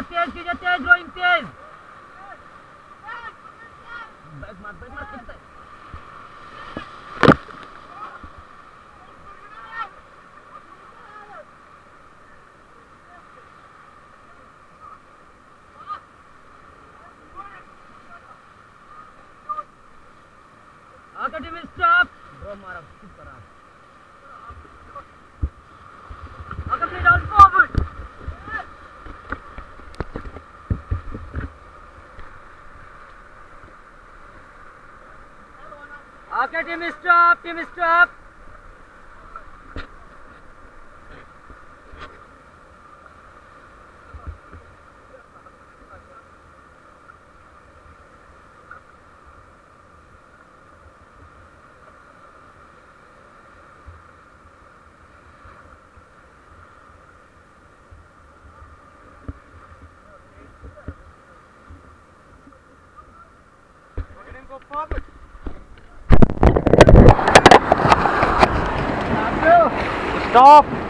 तेज कीजिए, तेज रोइंग तेज। बैक मार सकता है। आगे टीम स्टॉप। ब्रो मारा सुपर आ। आगे प्ले डाउन फॉरवर्ड। आगे team stop, team stop. Go forward. Stop.